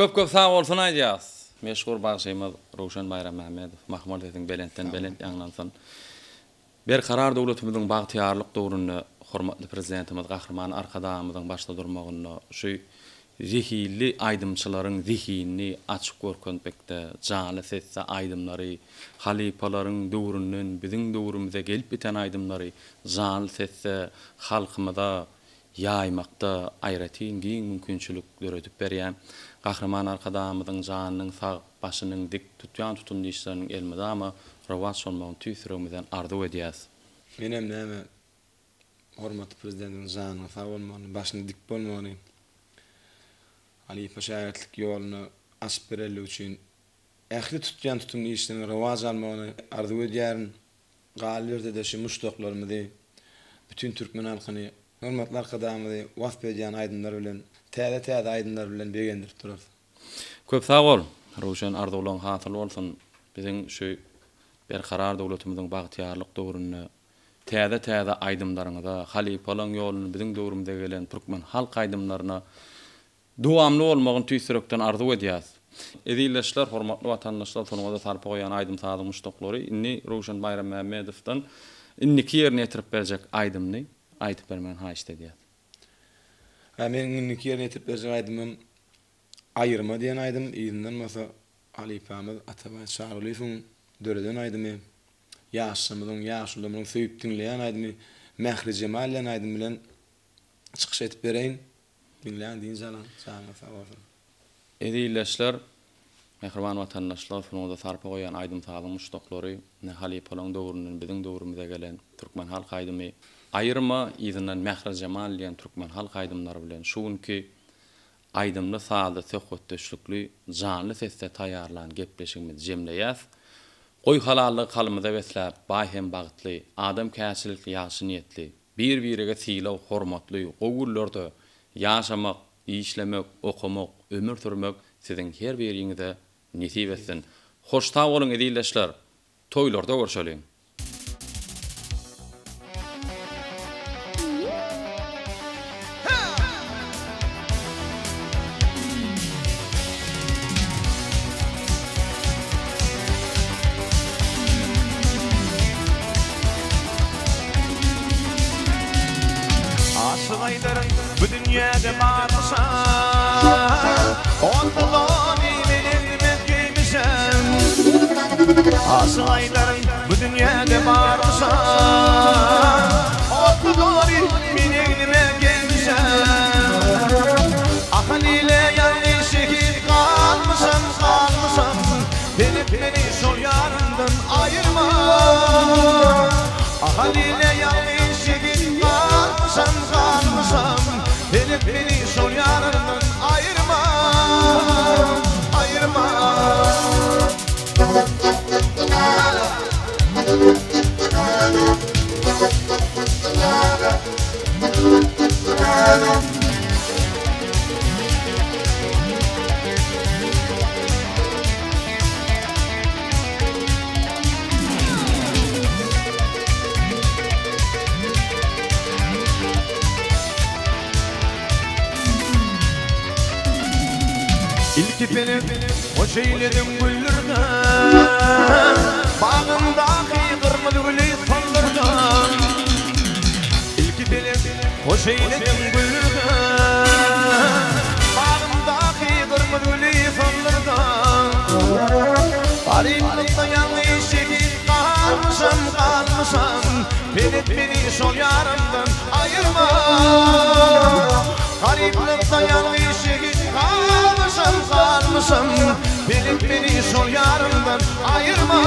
Köp sağ bolsun aýdýas. Meşhur bagşymyz Rowşan Bayram Mähmedow, Mahmudowyň belentden belent ýanglansyn. Bir karar dowlatymyzyň bagtyarlyk döwründe hormatly prezidentimiz Gahrman Arkadamyzyň başda durmagyny şu zihili aýdymçylaryň zihinini açyk görkenpekde, jany sesse aýdymlary, halipalaryň döwründen biziň döwrümüze gelip biten aýdymlary jany sesse halkymyza ýaýmakda aýratyn giň mümkinçilik göretip berýän Gahrman Arkadamyzyň janynyň sag başynyň dik tutýan tutumly işleriniň elmedama rawat şolmagyny tüýsüremizden arzu edýäs. Menem näme hormatly prezidentiň janyny sag bolmagyny, başyny dik bolmagyny, halipa şäherlik ýoluny açyp bereligi üçin ähli tutýan tutumly işleriniň rawat almagyny arzu edýärin. Galiberde de şu muşdaklarymyzy bütün türkmen halkyny hormatly Arkadamyzy wagt berýän aýdymlar bilen täze aýdymlar bilen begendirip durar. Köp sag bol. Rowşan arzuwlaryň hasyl bolsun. Biziň şu bir karar dowlatymyzyň bagtyarlyk döwründe täze aýdymlaryňyza, halipalaryň ýoluny biziň döwrümizde gelen türkmen halk aýdymlaryna dowamly bolmagyny tüýsürekden arzu edýäs. Edilleşler, hormatly watandaşlar, tonuňa sarpy goýan aýdym sadyň muşdaklary inni Rowşan Bayram Mähmedowdan inniki ýerine ýetirip berjek aýdymny aýtyp bermän haýyş edýär. Meniň inniki ýerine ýetirip berjek aýdymym aýyrma diýen aýdym, ýygynyň masa halipamyz Atabay Çağrılyň döreden aýdymy, ýaşamyzyň ýaşulymyň söýüp dinleýän aýdymy, Mähri Cemal diýen aýdym bilen çykyş etip bereýin. Dinleýän diýen jalan, sana sag bolsun. Edilleşler, mehriban watandaşlar, tonuňa sarpy goýan aýdym sadyň muşdaklary, ne halipalaryň döwründen biziň döwrümüze gelen türkmen halk aýdymy aýyrma ýygynyň Mähri Cemal diýen türkmen halk aýdymlary bilen şuňky aýdymly sady söhbetdeşlikli janly sesde taýýarlan gepleşigimiz jemleýäs. Goý halallyk halymyza besläp baýhem bagtly, adam käçilikli ýaşy niýetli, bir-birige sylaw hormatly gowullarda ýaşamak, işlemek, okumak, ömür sürmek siziň her biriňize nisip etsin. Hoşta bolun edilleşler. Toýlarda görüşelim. Bu dünyada barsa Ondullani benim mezgeymişem Asaylarım bu dünyada barsa Ondullani benim mezgeymişem Ahaliyle yanlış şehit kalmışam Beni sol yarından ayırma Ahaliyle yanlış şehit kalmışam Beni sol yarından ayırma İlk benim hoş eyledim güllürden Bağımdaki kırmızı gülü sallardan İlk benim hoş eyledim güllürden Bağımdaki kırmızı gülü sallardan Gariplikte yanlış şehit kalmışam Beni sol yarından ayırma Gariplikte yanlış şehit kalmışam Beni sol yarından ayırma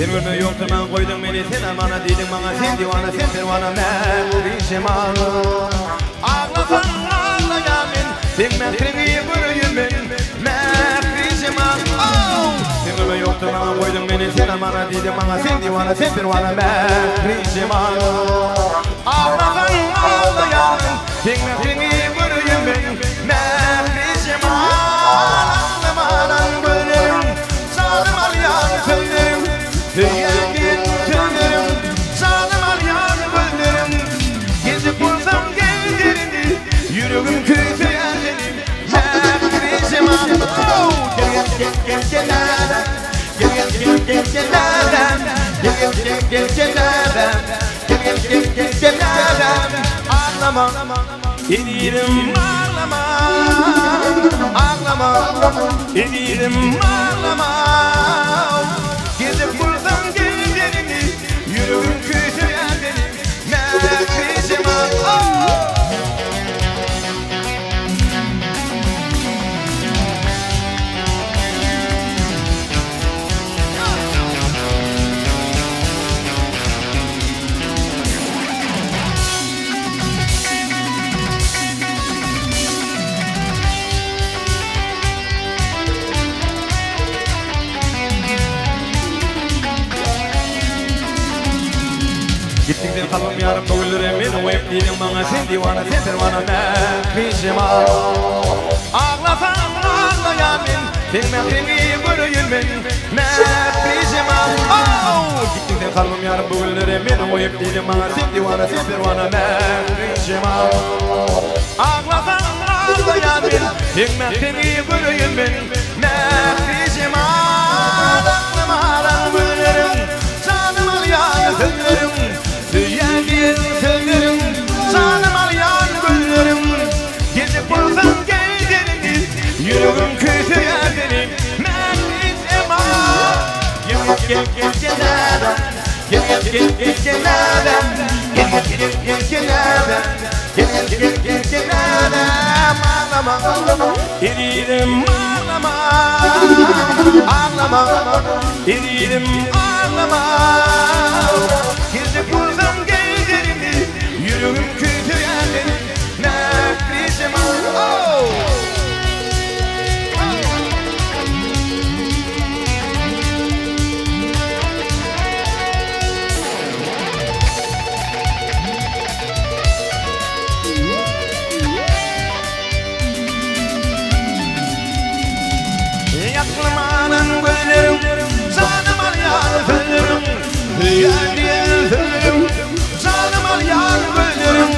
Sen ölme yoktur ben koydum beni sen bana dedim bana sen divana sen pervana ben bu işim ağlı Ağlasan ağlayamin sen mehrini bürüyümün mehrişim ağlı Sen ölme yoktur ben koydum beni sen bana dedim bana sen divana sen pervana mehrişim ağlı Ağlasan ağlayamin sen mehrini bürüyümün mehrişim ağlı Ağlamadan gönlüm zalim alyan söylerim Hüyengin tönürüm, zalim alyan gönlüm Gezip bulsam geldirini, yüreğim kötü yerlerim Mehrizim ağlam Gel nereden, gel nereden Gel nereden Ağlama, edirim ağlama Ağlama, edirim ağlama Gezip bulsam geldirini, yüreğim kötü yerlerim Mehrizim ağlam Gittin sen kalbim yarım bugülürüm beni oyup değilim bana sen divana sen pervana mehrişim Ağlasan ağlayamin sen mehrini bürüyülmen mehrişim Gittin sen kalbim yarım bugülürüm beni oyup değilim bana sen divana sen pervana mehrişim Ağlasan ağlayamin sen mehrini bürüyülmen mehrişim Ağlamadan bürüyülüm canım alyan gönlüm Hüyengin tönürüm, zalim alyan gönlüm Gezip bulsam geldirini, yüreğim kötü yerlerim Mehrizim ağlam Gel nereden, gel nereden Gel nereden Ağlama, eririm ağlama Ağlama, eririm ağlama Gezip bulsam geldirini, yüreğim kötü yerlerim Mehrizim ağlam Yaklamadan gönlüm, zalim alyan gönlüm Hüyengin tönürüm, zalim alyan gönlüm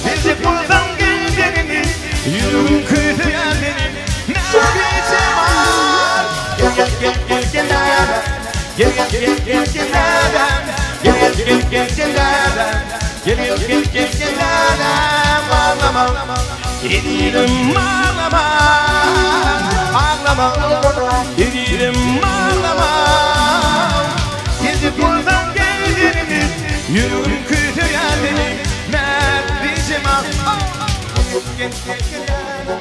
Gezip bulsam geldirini, yüreğim kötü yerlerim Mehrizim ağlam Gel nereden, gel nereden Gel nereden Ağlama, edirim ağlama Ağlama, edirim ağlama Gezip bulsam geldirini, yüreğim kötü yerlerim Mehrizim ağlam Gel nereden